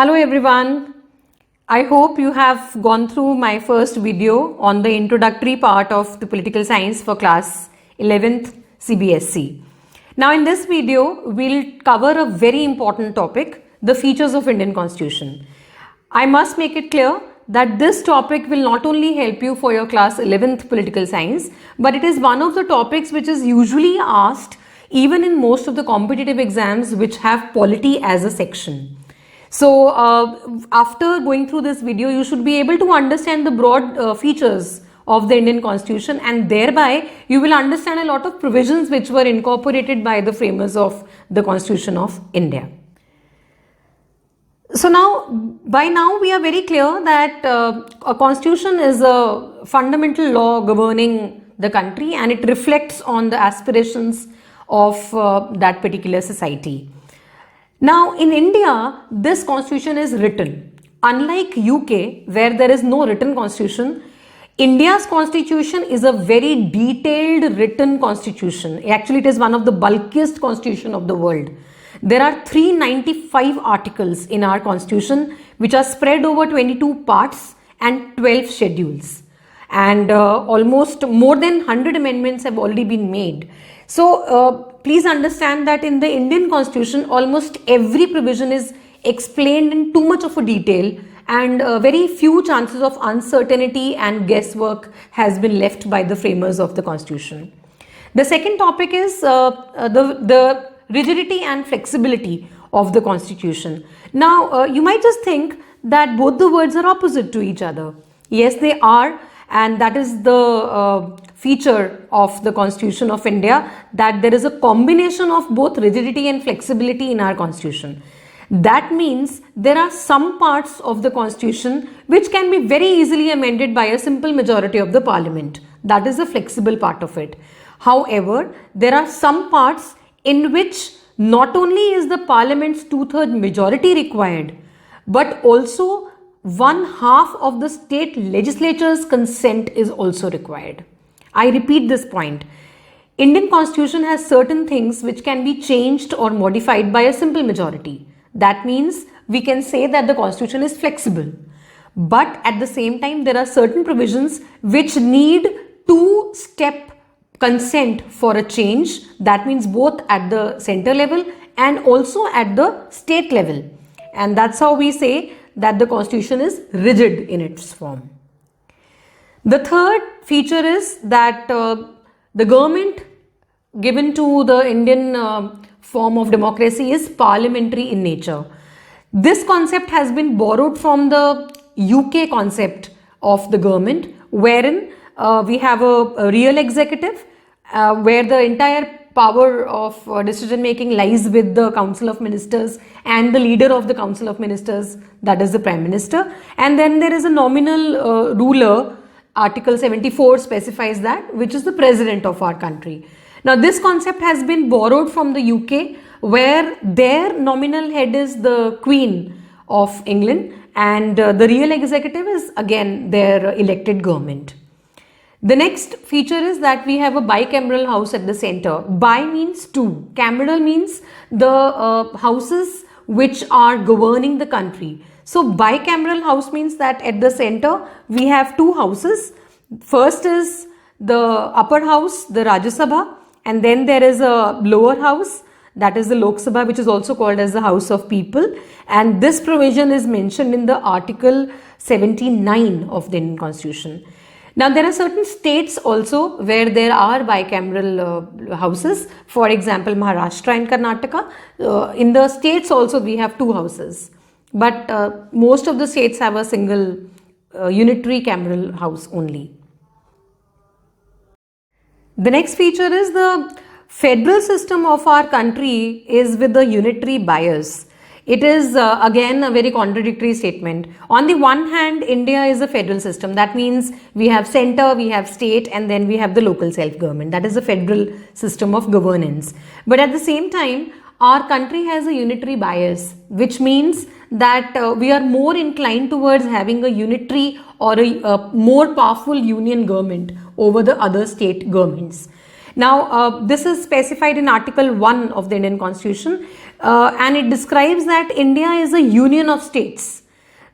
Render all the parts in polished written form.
Hello everyone. I hope you have gone through my first video on the introductory part of the political science for class 11th CBSE. Now in this video, we'll cover a very important topic, the features of Indian Constitution. I must make it clear that this topic will not only help you for your class 11th political science, but it is one of the topics which is usually asked even in most of the competitive exams which have polity as a section. So after going through this video, you should be able to understand the broad features of the Indian Constitution, and thereby you will understand a lot of provisions which were incorporated by the framers of the Constitution of India. So by now we are very clear that a constitution is a fundamental law governing the country, and it reflects on the aspirations of that particular society. Now in India, this constitution is written. Unlike UK, where there is no written constitution, India's constitution is a very detailed written constitution. Actually, it is one of the bulkiest constitution of the world. There are 395 articles in our constitution which are spread over 22 parts and 12 schedules. And almost more than 100 amendments have already been made. So please understand that in the Indian Constitution, almost every provision is explained in too much of a detail, and very few chances of uncertainty and guesswork has been left by the framers of the Constitution. The second topic is the rigidity and flexibility of the Constitution. Now you might just think that both the words are opposite to each other. Yes, they are. And that is the feature of the Constitution of India, that there is a combination of both rigidity and flexibility in our Constitution. That means there are some parts of the Constitution which can be very easily amended by a simple majority of the Parliament. That is the flexible part of it. However, there are some parts in which not only is the Parliament's two-thirds majority required, but also 1/2 of the state legislature's consent is also required. I repeat this point. Indian Constitution has certain things which can be changed or modified by a simple majority. That means we can say that the Constitution is flexible. But at the same time, there are certain provisions which need two-step consent for a change. That means both at the center level and also at the state level. And that's how we say that the Constitution is rigid in its form. The third feature is that the government given to the Indian form of democracy is parliamentary in nature. This concept has been borrowed from the UK concept of the government, wherein we have a real executive where the entire power of decision making lies with the Council of Ministers and the leader of the Council of Ministers, that is the Prime Minister. And then there is a nominal ruler, Article 74 specifies that, which is the President of our country. Now this concept has been borrowed from the UK, where their nominal head is the Queen of England, and the real executive is again their elected government. The next feature is that we have a bicameral house at the center. Bi means two. Cameral means the houses which are governing the country. So bicameral house means that at the center we have two houses. First is the upper house, the Rajya Sabha, and then there is a lower house, that is the Lok Sabha, which is also called as the House of People. And this provision is mentioned in the Article 79 of the Indian Constitution. Now there are certain states also where there are bicameral houses. For example, Maharashtra and Karnataka. In the states also we have two houses. But most of the states have a single unitary cameral house only. The next feature is the federal system of our country is with the unitary bias. It is again a very contradictory statement. On the one hand, India is a federal system. That means we have center, we have state, and then we have the local self-government. That is a federal system of governance. But at the same time, our country has a unitary bias, which means that we are more inclined towards having a unitary or a more powerful union government over the other state governments. Now, this is specified in Article 1 of the Indian Constitution, and it describes that India is a union of states.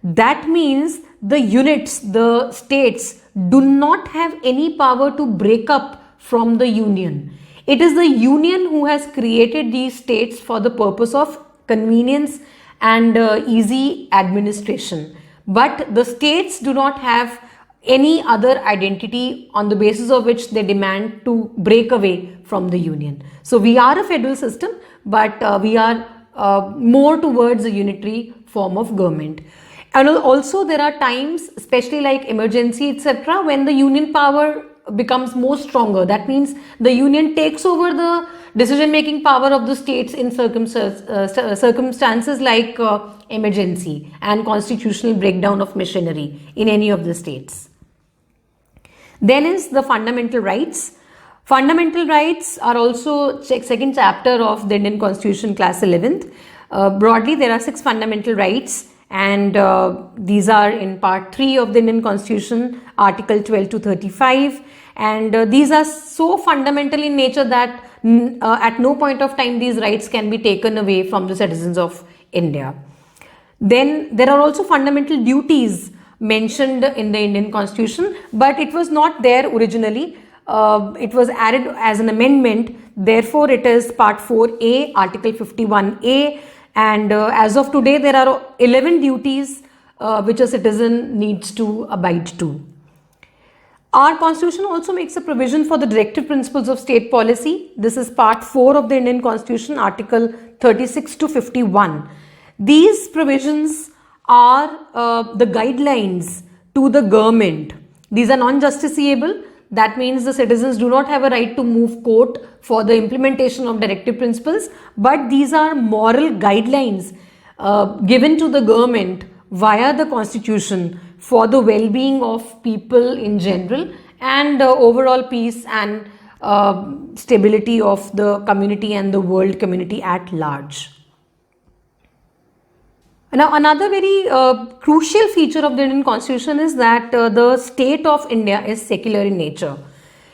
That means the units, the states, do not have any power to break up from the union. It is the union who has created these states for the purpose of convenience and easy administration. But the states do not have any other identity on the basis of which they demand to break away from the union. So we are a federal system, but we are more towards a unitary form of government. And also there are times, especially like emergency, etc., when the union power becomes more stronger. That means the union takes over the decision making power of the states in circumstances like emergency and constitutional breakdown of machinery in any of the states. Then is the fundamental rights. Fundamental rights are also second chapter of the Indian Constitution, class 11th. Broadly, there are 6 fundamental rights, and these are in part 3 of the Indian Constitution, article 12 to 35, and these are so fundamental in nature that at no point of time these rights can be taken away from the citizens of India. Then there are also fundamental duties mentioned in the Indian Constitution, but it was not there originally. It was added as an amendment. Therefore, it is part 4A, article 51A, and as of today there are 11 duties which a citizen needs to abide to. Our Constitution also makes a provision for the directive principles of state policy. This is part 4 of the Indian Constitution, article 36 to 51. These provisions are the guidelines to the government. These are non-justiciable. That means the citizens do not have a right to move court for the implementation of directive principles, but these are moral guidelines given to the government via the Constitution for the well-being of people in general and overall peace and stability of the community and the world community at large. Now, another very crucial feature of the Indian Constitution is that the state of India is secular in nature.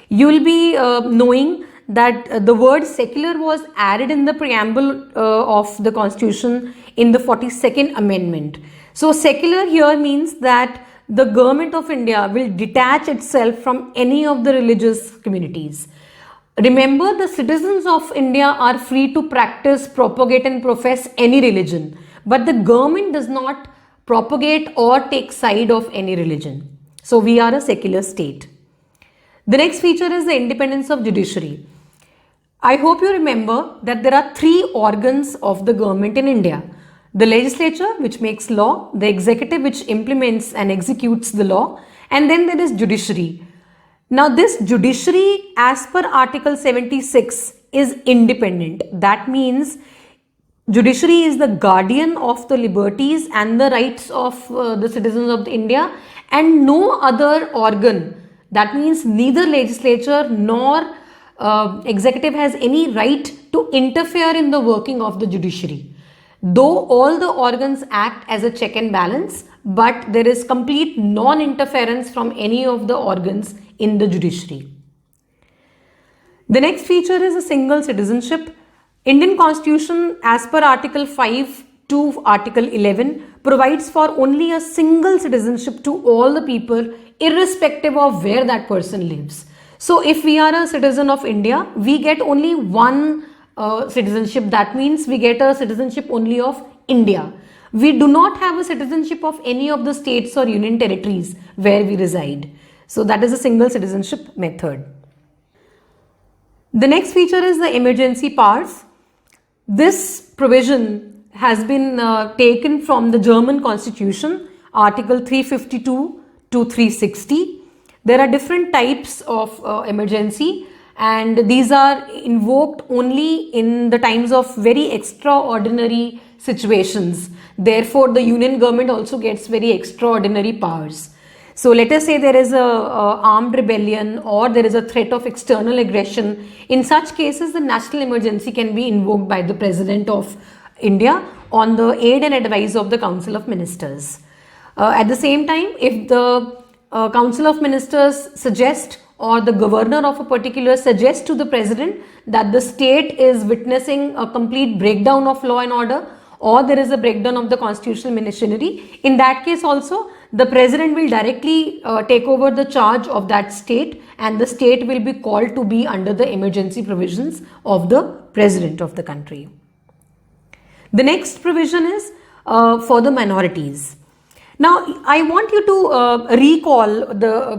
You will be knowing that the word secular was added in the preamble of the Constitution in the 42nd Amendment. So, secular here means that the government of India will detach itself from any of the religious communities. Remember, the citizens of India are free to practice, propagate and profess any religion. But the government does not propagate or take side of any religion. So we are a secular state. The next feature is the independence of judiciary. I hope you remember that there are 3 organs of the government in India. The legislature, which makes law, the executive, which implements and executes the law, and then there is judiciary. Now this judiciary, as per Article 76, is independent. That means judiciary is the guardian of the liberties and the rights of the citizens of India, and no other organ, that means neither legislature nor executive, has any right to interfere in the working of the judiciary. Though all the organs act as a check and balance, but there is complete non-interference from any of the organs in the judiciary. The next feature is a single citizenship. Indian Constitution, as per Article 5 to Article 11, provides for only a single citizenship to all the people, irrespective of where that person lives. So if we are a citizen of India, we get only one citizenship. That means we get a citizenship only of India. We do not have a citizenship of any of the states or union territories where we reside. So that is a single citizenship method. The next feature is the emergency powers. This provision has been taken from the German Constitution, Article 352 to 360. There are different types of emergency, and these are invoked only in the times of very extraordinary situations. Therefore, the union government also gets very extraordinary powers. So let us say there is a armed rebellion or there is a threat of external aggression. In such cases, the national emergency can be invoked by the President of India on the aid and advice of the Council of Ministers. At the same time, if the Council of Ministers suggest or the governor of a particular suggests to the president that the state is witnessing a complete breakdown of law and order, or there is a breakdown of the constitutional machinery, in that case also the president will directly take over the charge of that state, and the state will be called to be under the emergency provisions of the president of the country. The next provision is for the minorities. Now, I want you to recall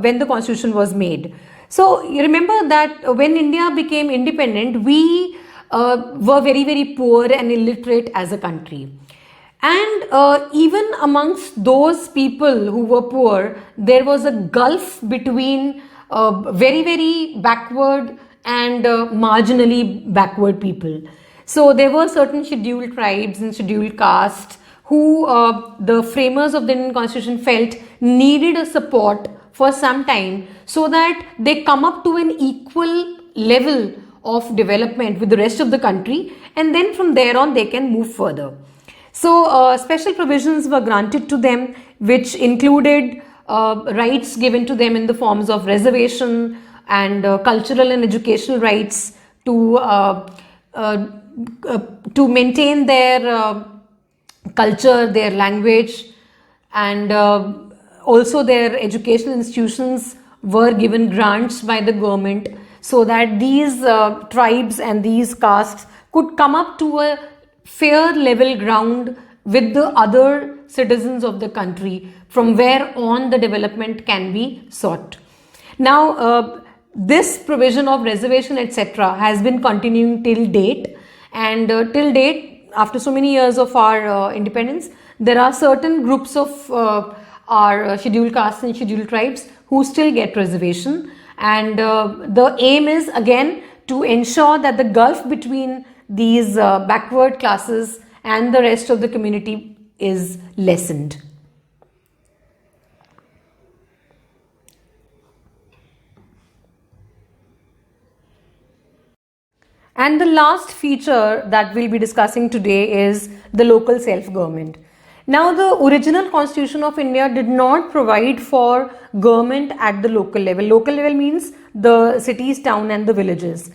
when the constitution was made. So, you remember that when India became independent, we were very, very poor and illiterate as a country. And even amongst those people who were poor, there was a gulf between very, very backward and marginally backward people. So there were certain scheduled tribes and scheduled castes who the framers of the Indian Constitution felt needed a support for some time so that they come up to an equal level of development with the rest of the country, and then from there on they can move further. So special provisions were granted to them, which included rights given to them in the forms of reservation and cultural and educational rights to maintain their culture, their language, and also their educational institutions were given grants by the government so that these tribes and these castes could come up to a fair level ground with the other citizens of the country, from where on the development can be sought. Now, this provision of reservation, etc., has been continuing till date, and till date, after so many years of our independence, there are certain groups of our scheduled castes and scheduled tribes who still get reservation, and the aim is again to ensure that the gulf between these backward classes and the rest of the community is lessened. And the last feature that we'll be discussing today is the local self-government. Now, the original Constitution of India did not provide for government at the local level. Local level means the cities, town and the villages.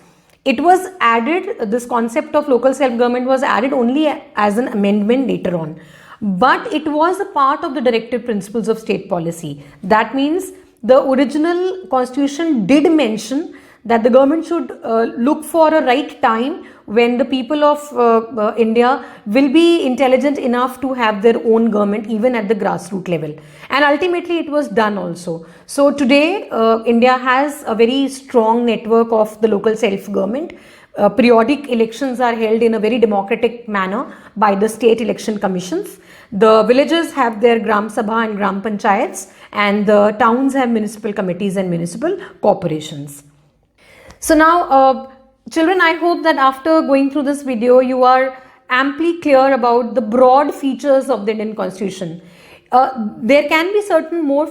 It was added, this concept of local self-government was added only as an amendment later on. But it was a part of the directive principles of state policy. That means the original Constitution did mention that the government should look for a right time when the people of India will be intelligent enough to have their own government even at the grassroots level. And ultimately it was done also. So today India has a very strong network of the local self-government. Periodic elections are held in a very democratic manner by the state election commissions. The villages have their Gram Sabha and Gram Panchayats, and the towns have municipal committees and municipal corporations. So now, children, I hope that after going through this video, you are amply clear about the broad features of the Indian Constitution. There can be certain more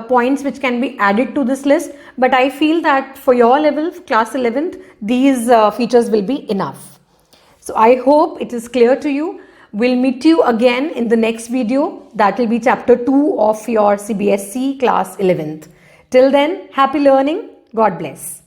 points which can be added to this list, but I feel that for your level, class 11th, these features will be enough. So I hope it is clear to you. We'll meet you again in the next video. That will be chapter 2 of your CBSE class 11th. Till then, happy learning. God bless.